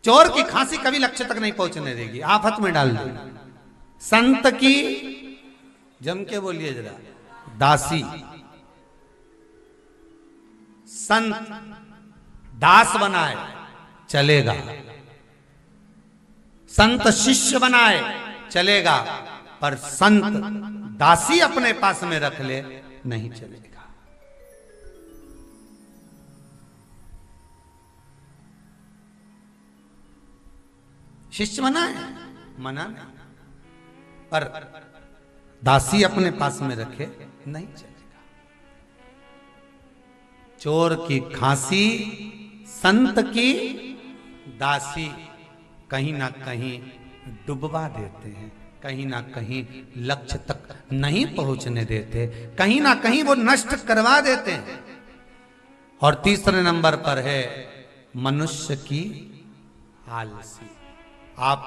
चोर की खांसी कभी लक्ष्य तक नहीं पहुंचने देगी, आफत में डाल देगी। संत की, जम के बोलिए जरा, दासी। संत दास बनाए चलेगा, संत शिष्य बनाए चलेगा, पर संत दासी अपने पास में रख ले नहीं चलेगा। शिष्य मना है, मना नहीं, पर दासी अपने पास में रखे नहीं चलेगा। चोर की खांसी, संत की दासी कहीं ना कहीं डुबवा देते हैं, कहीं ना कहीं लक्ष्य तक नहीं पहुंचने देते, कहीं ना कहीं वो नष्ट करवा देते हैं। और तीसरे नंबर पर है मनुष्य की आलसी। आप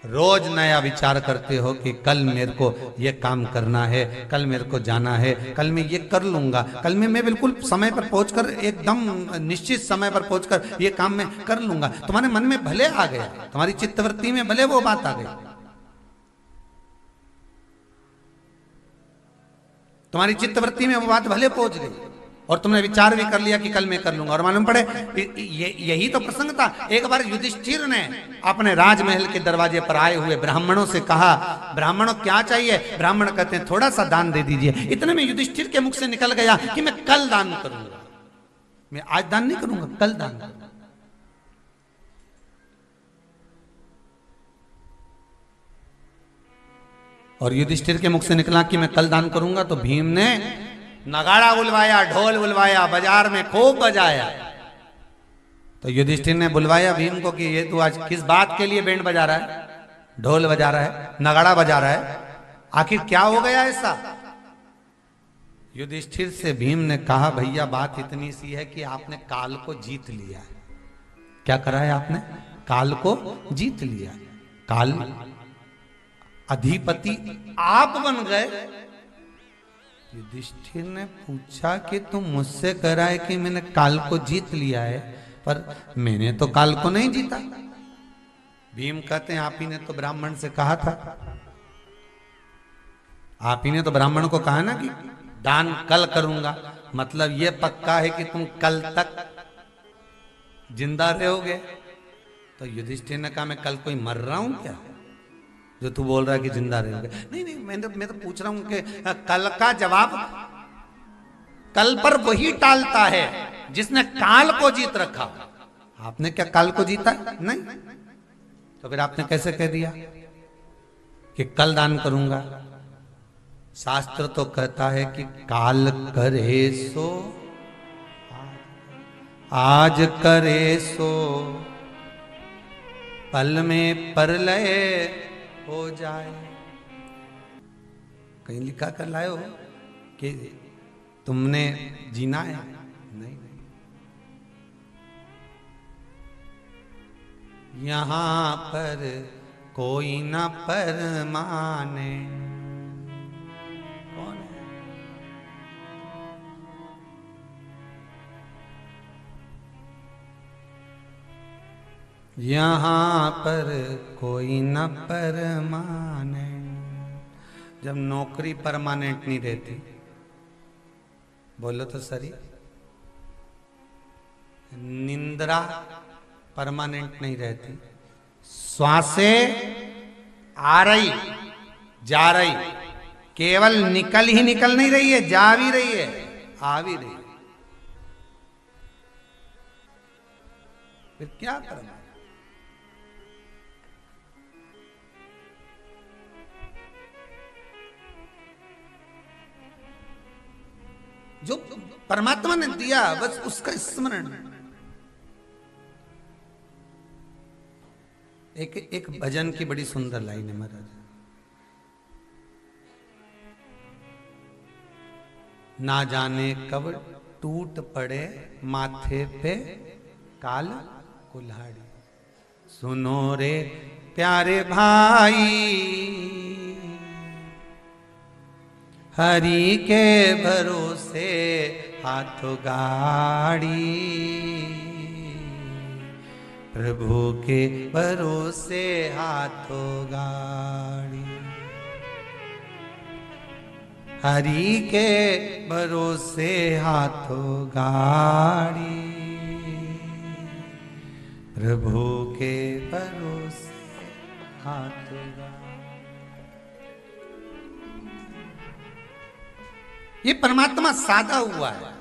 रोज नया विचार करते हो कि कल मेरे को ये काम करना है, कल मेरे को जाना है, कल मैं ये कर लूंगा, कल मैं बिल्कुल समय पर पहुंचकर, एकदम निश्चित समय पर पहुंचकर ये काम मैं कर लूंगा। तुम्हारे मन में भले आ गया, तुम्हारी चित्तवृत्ति में भले वो बात आ गई, तुम्हारी चित्तवृत्ति में वो बात भले पहुंच गई, और तुमने विचार भी कर लिया कि कल मैं कर लूंगा। और मालूम पड़े यही तो प्रसंग था। एक बार युधिष्ठिर ने अपने राजमहल के दरवाजे पर आए हुए ब्राह्मणों से कहा, ब्राह्मणों क्या चाहिए? ब्राह्मण कहते हैं थोड़ा सा दान दे दीजिए। इतने में युधिष्ठिर के मुख से निकल गया कि मैं कल दान करूंगा, मैं आज दान नहीं करूंगा, कल दान करूंगा। और युधिष्ठिर के मुख से निकला कि मैं कल दान करूंगा, तो भीम ने नगाड़ा बुलवाया, ढोल बुलवाया, बाजार में खूब बजाया। तो युधिष्ठिर ने बुलवाया भीम को कि ये तू आज किस बात के लिए बैंड बजा रहा है, ढोल बजा रहा है, नगाड़ा बजा रहा है, आखिर क्या हो गया ऐसा? युधिष्ठिर से भीम ने कहा, भैया बात इतनी सी है कि आपने काल को जीत लिया है। क्या करा है आपने? काल को जीत लिया। काल अधिपति आप बन गए। युधिष्ठिर ने पूछा कि तुम मुझसे कह रहा है कि मैंने काल को जीत लिया है, पर मैंने तो काल को नहीं जीता। भीम कहते हैं आप ही ने तो ब्राह्मण से कहा था, आप ही ने तो ब्राह्मण को कहा ना कि दान कल करूंगा, मतलब ये पक्का है कि तुम कल तक जिंदा रहोगे। तो युधिष्ठिर ने कहा मैं कल कोई मर रहा हूं क्या जो तू बोल रहा है कि जिंदा रहोगे? नहीं नहीं, मैं तो पूछ रहा हूं कि कल का जवाब कल पर वही टालता है जिसने काल को जीत रखा। आपने क्या काल को जीता? नहीं। तो फिर आपने कैसे कह दिया कि कल दान करूंगा? शास्त्र तो कहता है कि काल करे सो आज करे सो पल में परलय हो जाए। कहीं लिखा कर लाए हो कि तुमने जीना है? नहीं नहीं। यहां पर कोई न परमाने। कौन है? यहां पर कोई न परमाने। जब नौकरी परमानेंट नहीं रहती, बोलो तो सही, निंद्रा परमानेंट नहीं रहती, श्वासें आ रही जा रही, केवल निकल ही निकल नहीं रही है, जा भी रही है, आ भी रही है, फिर क्या करना? जो परमात्मा ने दिया बस उसका स्मरण। एक भजन की बड़ी सुंदर लाइन है महाराज। ना जाने कब टूट पड़े माथे पे काल कुल्हाड़ी। सुनो रे प्यारे भाई, हरि के भरोसे हाथ गाड़ी, प्रभु के भरोसे हाथों गाड़ी, हरि के भरोसे हाथों गाड़ी, प्रभु के भरोसे हाथों गाड़ी। ये परमात्मा साधा हुआ है,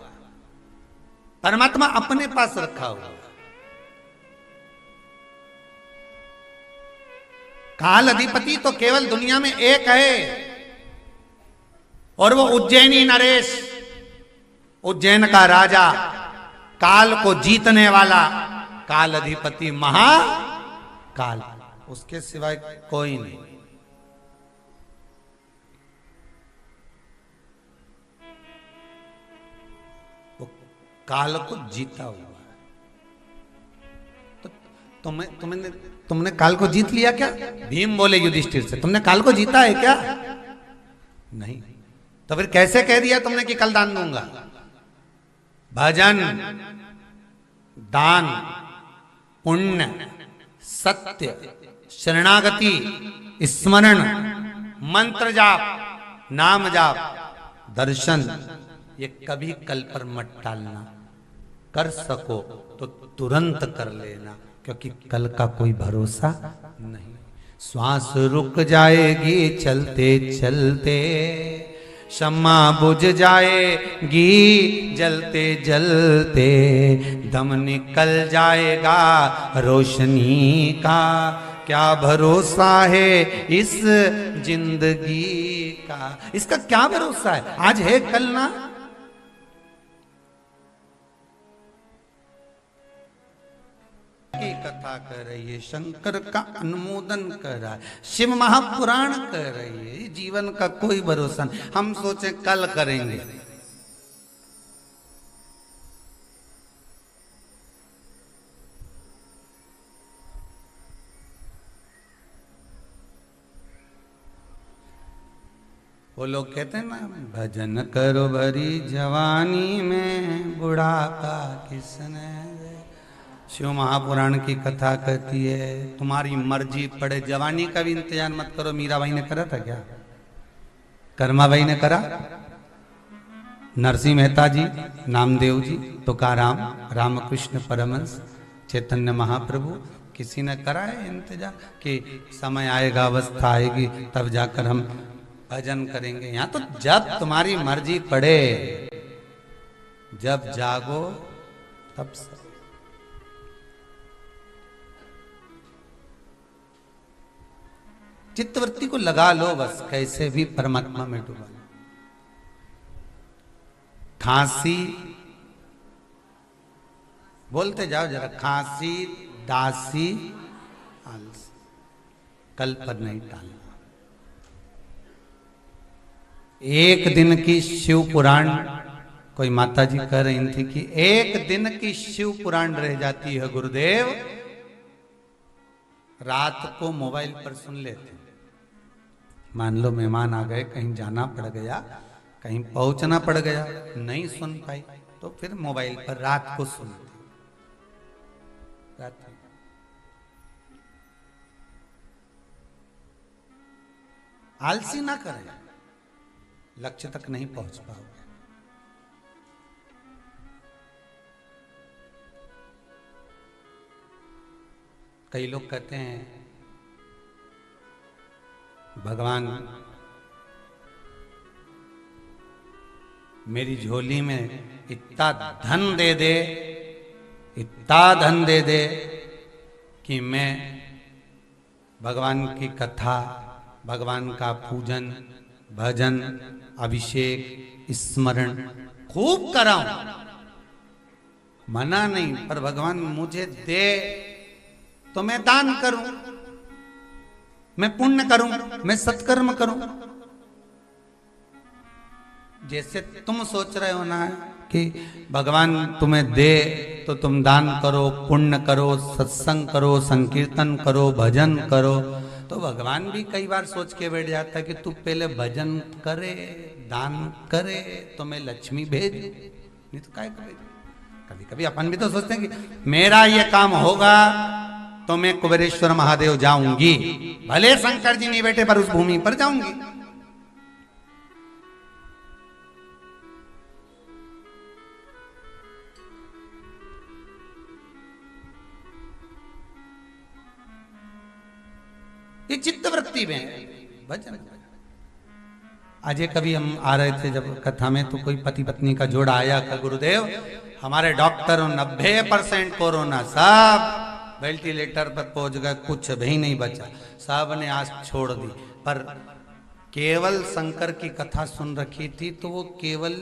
परमात्मा अपने पास रखा हुआ है। काल अधिपति तो केवल दुनिया में एक है, और वो उज्जैनी नरेश, उज्जैन का राजा, काल को जीतने वाला काल अधिपति महाकाल, उसके सिवाय कोई नहीं। वो काल को जीता हुआ है। तो तुमने काल को जीत लिया क्या? भीम बोले युधिष्ठिर से, तुमने काल को जीता है क्या? नहीं। तो फिर कैसे कह दिया तुमने कि कल दान दूंगा? भजन, दान, पुण्य, सत्य, शरणागति, स्मरण, मंत्र जाप, नाम जाप, दर्शन, ये कभी कल पर मत टालना। कर सको तो तुरंत कर लेना, क्योंकि कल का कोई भरोसा नहीं। श्वास रुक जाएगी चलते चलते, शम्मा बुझ जाएगी जलते जलते, दम निकल जाएगा रोशनी का, क्या भरोसा है इस जिंदगी का? इसका क्या भरोसा है? आज है कल ना। की कथा कर रही है, शंकर का अनुमोदन कर रहा है, शिव महापुराण कर रही है। जीवन का कोई भरोसा नहीं। हम सोचे कल करेंगे, वो लोग कहते हैं ना, भजन करो भरी जवानी में, बुढ़ापा किसने। शिव महापुराण की कथा कहती है तुम्हारी मर्जी पड़े, जवानी का भी इंतजार मत करो। मीराबाई ने करा था क्या? कर्माबाई ने करा? नरसिंह मेहता जी, नामदेव जी, तुकाराम, रामकृष्ण परमहंस, चैतन्य महाप्रभु, किसी ने करा है इंतजार कि समय आएगा, अवस्था आएगी, तब जाकर हम भजन करेंगे? यहां तो जब तुम्हारी मर्जी पड़े, जब जागो तब से। चित्तवृत्ति को लगा लो बस, कैसे भी परमात्मा में डूबा। खांसी, बोलते जाओ जरा, खांसी, दासी, आलसी, कल पर नहीं टालना। एक दिन की शिव पुराण, कोई माता जी कह रही थी कि एक दिन की शिव पुराण रह जाती है गुरुदेव, रात को मोबाइल पर सुन लेते। मान लो मेहमान आ गए, कहीं जाना पड़ गया, कहीं पहुंचना पड़ गया, नहीं सुन पाई, तो फिर मोबाइल पर रात को सुनते। रात आलसी ना करें, लक्ष्य तक नहीं पहुंच पाओगे। कई लोग कहते हैं भगवान मेरी झोली में इतना धन दे दे, इतना धन दे दे कि मैं भगवान की कथा, भगवान का पूजन, भजन, अभिषेक, स्मरण खूब कराऊं। मना नहीं, पर भगवान मुझे दे तो मैं दान करूं, मैं पुण्य करूं, मैं सत्कर्म करूं। जैसे तुम सोच रहे हो ना कि भगवान तुम्हें दे तो तुम दान करो, पुण्य करो, सत्संग करो, संकीर्तन करो, भजन करो, तो भगवान भी कई बार सोच के बैठ जाता है कि तू पहले भजन करे, दान करे, तो मैं लक्ष्मी भेज, नहीं तो काय भेज। कभी कभी अपन भी तो सोचते हैं कि मेरा ये काम होगा तो मैं कुबेरेश्वर महादेव जाऊंगी, भले शंकर जी नहीं बैठे पर उस भूमि पर जाऊंगी। ये चित्तवृत्ति में भजन। आज कभी हम आ रहे थे जब कथा में, तो कोई पति पत्नी का जोड़ा आया का गुरुदेव हमारे डॉक्टर 90% कोरोना, सब वेंटिलेटर पर पहुंच गए, कुछ भी नहीं बचा, सब ने आस छोड़ दी। पर केवल शंकर की कथा सुन रखी थी तो वो केवल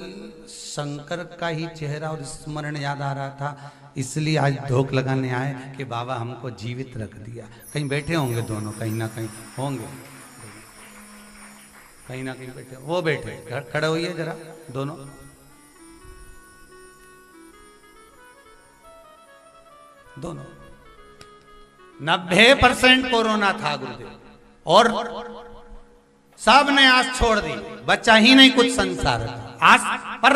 शंकर का ही चेहरा और स्मरण याद आ रहा था, इसलिए आज धोख लगाने आए कि बाबा हमको जीवित रख दिया। कहीं बैठे होंगे दोनों, कहीं ना कहीं होंगे, कहीं ना कहीं बैठे, वो बैठे, खड़े होइए जरा दोनों। दोनों 90% कोरोना था गुरुदेव, और सब ने आस छोड़ दी, बच्चा ही नहीं कुछ संसार था आस पर।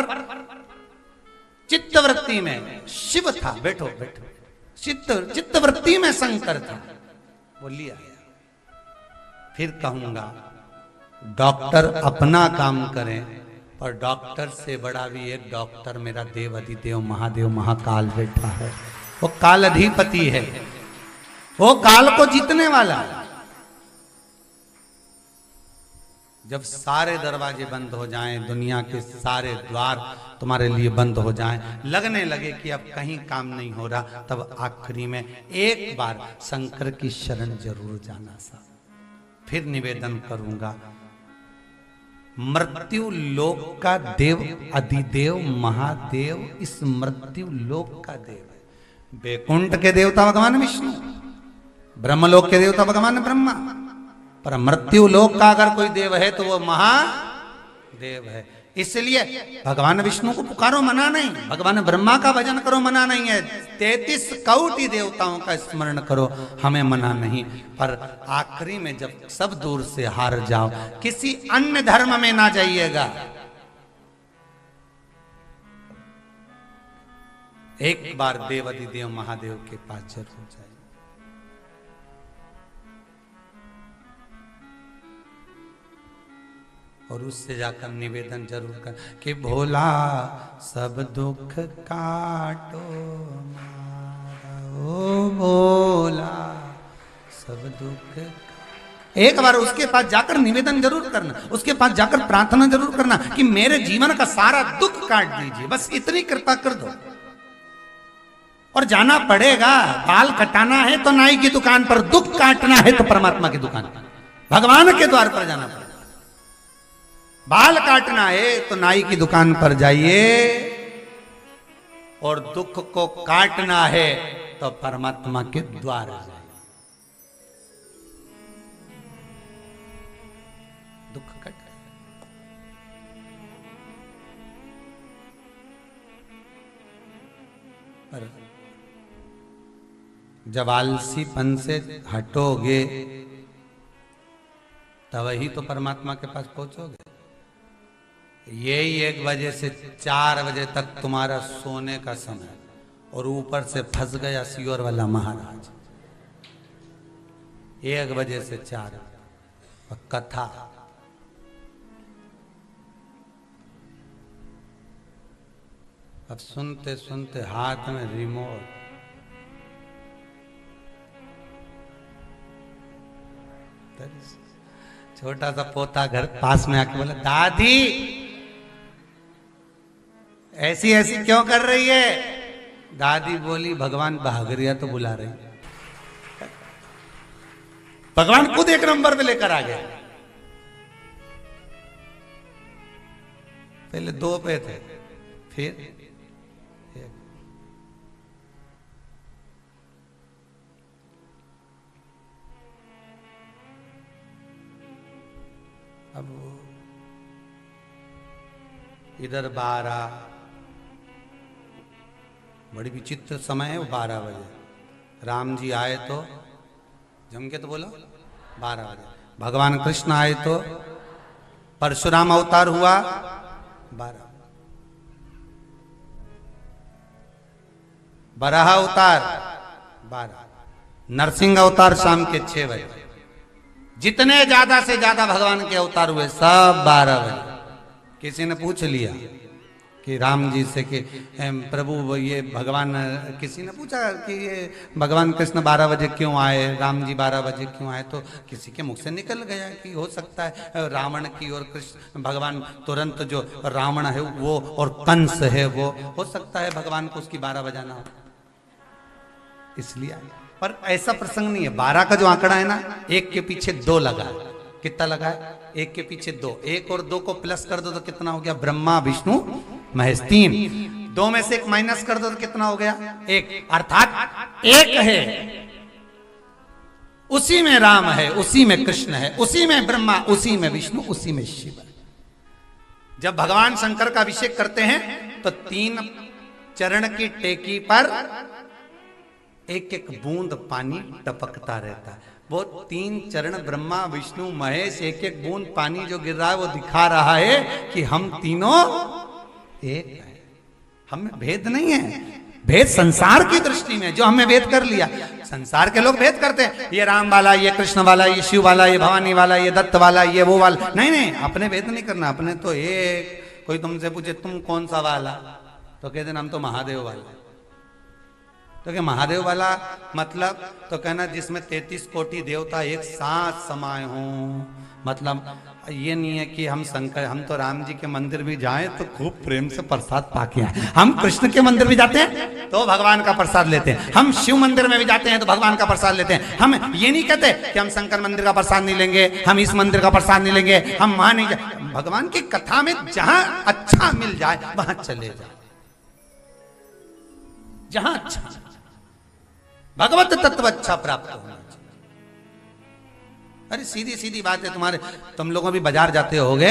चित्तवृत्ति में शिव था, बैठो बैठो, चित्तवृत्ति में शंकर था, वो लिया। फिर कहूंगा डॉक्टर अपना काम करें, पर डॉक्टर से बड़ा भी एक डॉक्टर मेरा देव अधिदेव महादेव महाकाल बैठा है। वो काल अधिपति है, वो काल को जीतने वाला है। जब सारे दरवाजे बंद हो जाएं, दुनिया के सारे द्वार तुम्हारे लिए बंद हो जाएं, लगने लगे कि अब कहीं काम नहीं हो रहा, तब आखिरी में एक बार शंकर की शरण जरूर जाना सा। फिर निवेदन करूंगा, मृत्यु लोक का देव अधिदेव महादेव इस मृत्यु लोक का देव है। वैकुंठ के देवता भगवान विष्णु, ब्रह्मलोक के देवता भगवान ब्रह्मा, पर मृत्यु लोक का अगर कोई देव है तो वो महादेव है। इसलिए भगवान विष्णु को पुकारो, मना नहीं, भगवान ब्रह्मा का भजन करो, मना नहीं है, 33 कोटि देवताओं का स्मरण करो, हमें मना नहीं। पर आखिरी में जब सब दूर से हार जाओ, किसी अन्य धर्म में ना जाइएगा, एक बार देव अधिदेव महादेव के पास जरूर जाइए। और उससे जाकर निवेदन जरूर कर कि भोला सब दुख काटो मारा, ओ भोला सब दुख। एक बार उसके पास जाकर निवेदन जरूर करना, उसके पास जाकर प्रार्थना जरूर करना कि मेरे जीवन का सारा दुख काट दीजिए, बस इतनी कृपा कर दो। और जाना पड़ेगा, बाल कटाना है तो नाई की दुकान पर, दुख काटना है तो परमात्मा की दुकान पर, भगवान के द्वार पर जाना पड़ेगा। बाल काटना है तो नाई की दुकान पर जाइए, और दुख को काटना है तो परमात्मा के द्वार जाइए। दुख कट, पर जब आलसीपन से हटोगे तब ही तो परमात्मा के पास पहुंचोगे। यही 1 बजे से 4 बजे तक तुम्हारा सोने का समय, और ऊपर से फंस गया सियोर वाला महाराज। 1 बजे से 4 और कथा, अब सुनते सुनते हाथ में रिमोट, छोटा सा पोता घर पास में आके बोला, दादी ऐसी ऐसी क्यों कर रही है? दादी बोली, भगवान भागरिया तो बुला रही। भगवान खुद 1 नंबर पे लेकर आ गया। पहले 2 पे थे, फिर 1। अब इधर 12, बड़ी विचित्र समय है वो, 12 बजे राम जी आए तो जम के तो बोलो 12 बजे, भगवान कृष्ण आए तो परशुराम अवतार हुआ 12, बराह अवतार 12, नरसिंह अवतार शाम के 6 बजे, जितने ज्यादा से ज्यादा भगवान के अवतार हुए सब 12 बजे। किसी ने पूछ लिया कि राम जी से कि प्रभु ये भगवान, किसी ने पूछा कि ये भगवान कृष्ण 12 बजे क्यों आए, राम जी 12 बजे क्यों आए, तो किसी के मुख से निकल गया कि हो सकता है रावण की और कृष्ण भगवान तुरंत, जो रावण है वो और कंस है वो, हो सकता है भगवान को उसकी 12 बजाना हो, इसलिए। पर ऐसा प्रसंग नहीं है। 12 का जो आंकड़ा है ना, 1 के पीछे 2 लगा है। कितना लगा है? 1 के पीछे 2, 1 और 2 को प्लस कर दो तो कितना हो गया? ब्रह्मा विष्णु महेश 3, 2 में से 1 माइनस कर दो तो कितना हो गया? 1, अर्थात 1 है, उसी में राम है, उसी में कृष्ण है, उसी में ब्रह्मा, उसी में विष्णु, उसी में शिव। जब भगवान शंकर का अभिषेक करते हैं तो 3 चरण की टेकी पर 1-1 बूंद पानी टपकता रहता है। वो 3 चरण ब्रह्मा विष्णु महेश, 1-1 बूंद पानी जो गिर रहा है वो दिखा रहा है कि हम तीनों एक है, हमें भेद नहीं है। भेद संसार की दृष्टि में, जो हमें भेद कर लिया, संसार के लोग भेद करते हैं, ये राम वाला, ये कृष्ण वाला, ये शिव वाला, ये भवानी वाला, ये दत्त वाला, ये वो वाला। नहीं नहीं, अपने भेद नहीं करना, अपने तो एक। कोई तुमसे पूछे तुम कौन सा वाला, तो कह देना हम तो महादेव वाला। तो क्या महादेव वाला मतलब? तो कहना जिसमें 33 कोटि देवता एक साथ समाये हों। मतलब ये नहीं है कि हम शंकर, हम तो राम जी के मंदिर भी जाएं तो खूब प्रेम से प्रसाद पाके आए, हम कृष्ण के मंदिर भी जाते हैं तो भगवान का प्रसाद लेते हैं, हम शिव मंदिर में भी जाते हैं तो भगवान का प्रसाद लेते हैं। हम ये नहीं कहते कि हम शंकर मंदिर का प्रसाद नहीं लेंगे, हम इस मंदिर का प्रसाद नहीं लेंगे, हम वहां नहीं जाए। भगवान की कथा में जहां अच्छा मिल जाए वहां चले जाए, जहां अच्छा, भगवत तत्व अच्छा प्राप्त होना चाहिए। अरे सीधी सीधी बात है तुम्हारे, तुम लोग भी बाजार जाते होगे,